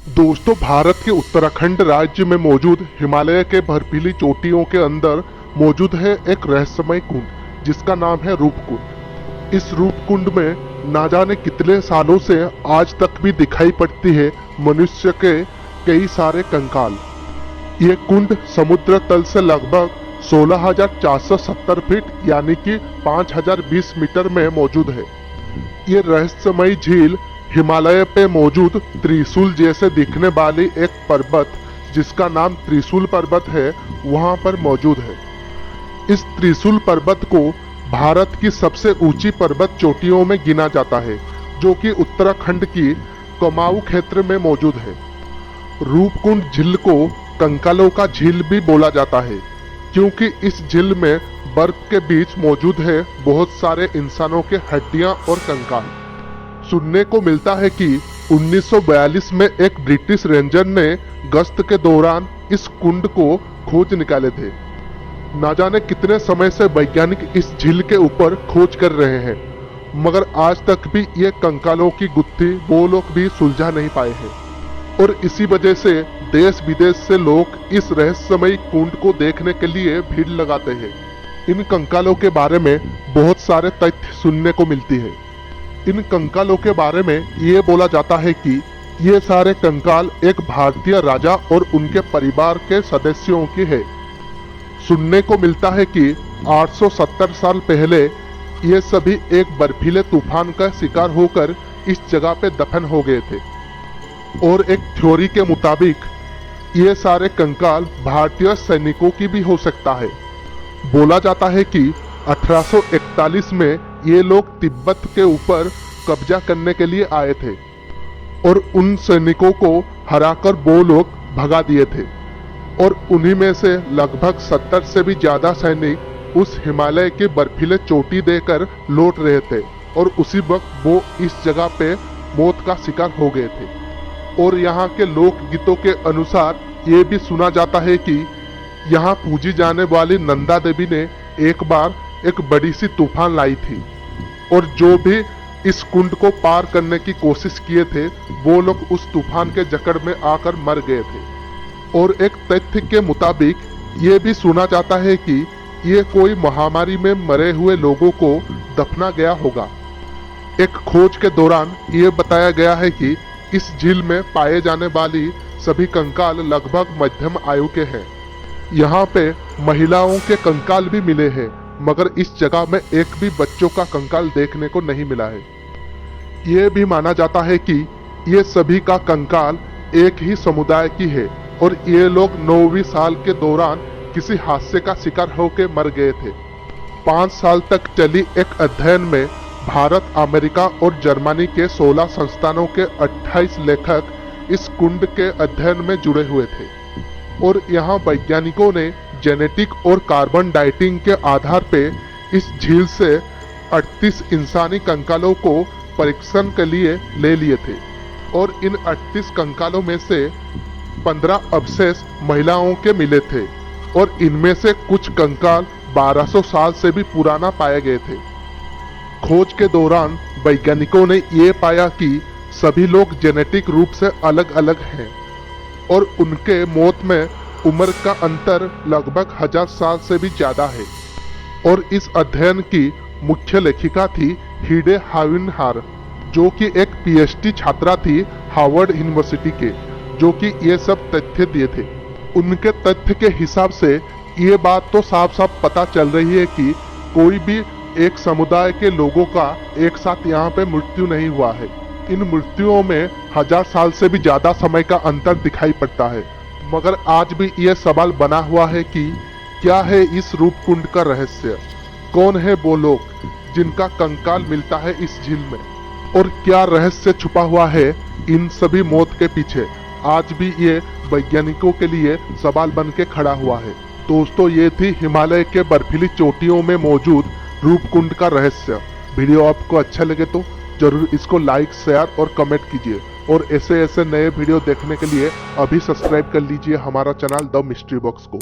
दोस्तों, भारत के उत्तराखंड राज्य में मौजूद हिमालय के बर्फीली चोटियों के अंदर मौजूद है एक रहस्यमय कुंड जिसका नाम है रूपकुंड। इस रूपकुंड में ना जाने कितने सालों से आज तक भी दिखाई पड़ती है मनुष्य के कई सारे कंकाल। ये कुंड समुद्र तल से लगभग 16,470 फीट यानी कि 5,020 मीटर में मौजूद है। ये रहस्यमय झील हिमालय पे मौजूद त्रिशूल जैसे दिखने वाली एक पर्वत जिसका नाम त्रिशूल पर्वत है, वहां पर मौजूद है। इस त्रिशूल पर्वत को भारत की सबसे ऊंची पर्वत चोटियों में गिना जाता है, जो कि उत्तराखंड की कुमाऊं क्षेत्र में मौजूद है। रूपकुंड झील को कंकालों का झील भी बोला जाता है, क्योंकि इस झील में बर्फ के बीच मौजूद है बहुत सारे इंसानों के हड्डियां और कंकाल। सुनने को मिलता है कि 1942 में एक ब्रिटिश रेंजर ने गश्त के दौरान इस कुंड को खोज निकाले थे। ना जाने कितने समय से वैज्ञानिक इस झील के ऊपर खोज कर रहे हैं, मगर आज तक भी ये कंकालों की गुत्थी वो लोग भी सुलझा नहीं पाए हैं। और इसी वजह से देश विदेश से लोग इस रहस्यमयी कुंड को देखने के लिए भीड़ लगाते हैं। इन कंकालों के बारे में बहुत सारे तथ्य सुनने को मिलती है। इन कंकालों के बारे में ये बोला जाता है कि ये सारे कंकाल एक भारतीय राजा और उनके परिवार के सदस्यों की है। सुनने को मिलता है कि 870 साल पहले ये सभी एक बर्फीले तूफान का शिकार होकर इस जगह पे दफन हो गए थे। और एक थ्योरी के मुताबिक ये सारे कंकाल भारतीय सैनिकों की भी हो सकता है। बोला जाता है कि 1841 में ये लोग तिब्बत के ऊपर कब्जा करने के लिए आए थे और उन सैनिकों को हराकर वो लोग भगा दिए थे। और उन्हीं में से लगभग 70 से भी ज्यादा सैनिक उस हिमालय की बर्फीले चोटी देकर लौट रहे थे और उसी वक्त वो इस जगह पे मौत का शिकार हो गए थे। और यहाँ के लोक गीतों के अनुसार ये भी सुना जाता है कि यहाँ पूजी जाने वाली नंदा देवी ने एक बार एक बड़ी सी तूफान लाई थी और जो भी इस कुंड को पार करने की कोशिश किए थे वो लोग उस तूफान के जकड़ में आकर मर गए थे। और एक तथ्य के मुताबिक ये भी सुना जाता है कि ये कोई महामारी में मरे हुए लोगों को दफना गया होगा। एक खोज के दौरान ये बताया गया है कि इस झील में पाए जाने वाली सभी कंकाल लगभग मध्यम आयु के हैं। यहाँ पे महिलाओं के कंकाल भी मिले हैं, मगर इस जगह में एक भी बच्चों का कंकाल देखने को नहीं मिला है। ये भी माना जाता है कि ये सभी का कंकाल एक ही समुदाय की है और ये लोग 9वीं साल के दौरान किसी हादसे का शिकार होकर मर गए थे। 5 साल तक चली एक अध्ययन में भारत, अमेरिका और जर्मनी के 16 संस्थानों के 28 लेखक इस कुंड के अध्ययन में जुड़े हुए थे। और यहाँ वैज्ञानिकों ने जेनेटिक और कार्बन डाइटिंग के आधार पे इस झील से 38 इंसानी कंकालों को परीक्षण के लिए ले लिए थे। और इन 38 कंकालों में से 15 अवशेष महिलाओं के मिले थे और इनमें से कुछ कंकाल 1200 साल से भी पुराना पाए गए थे। खोज के दौरान वैज्ञानिकों ने ये पाया कि सभी लोग जेनेटिक रूप से अलग अलग हैं और उनके मौत में उम्र का अंतर लगभग 1000 साल से भी ज्यादा है। और इस अध्ययन की मुख्य लेखिका थी हिडे हाविनहार, जो कि एक पीएचडी छात्रा थी हार्वर्ड यूनिवर्सिटी के, जो कि ये सब तथ्य दिए थे। उनके तथ्य के हिसाब से ये बात तो साफ साफ पता चल रही है कि कोई भी एक समुदाय के लोगों का एक साथ यहाँ पे मृत्यु नहीं हुआ है। इन मृत्युओं में 1000 साल से भी ज्यादा समय का अंतर दिखाई पड़ता है। मगर आज भी यह सवाल बना हुआ है कि क्या है इस रूपकुंड का रहस्य? कौन है वो लोग जिनका कंकाल मिलता है इस झील में? और क्या रहस्य छुपा हुआ है इन सभी मौत के पीछे? आज भी ये वैज्ञानिकों के लिए सवाल बन के खड़ा हुआ है। दोस्तों, ये थी हिमालय के बर्फीली चोटियों में मौजूद रूपकुंड का रहस्य। वीडियो आपको अच्छा लगे तो जरूर इसको लाइक, शेयर और कमेंट कीजिए। और ऐसे ऐसे नए वीडियो देखने के लिए अभी सब्सक्राइब कर लीजिए हमारा चैनल द मिस्ट्री बॉक्स को।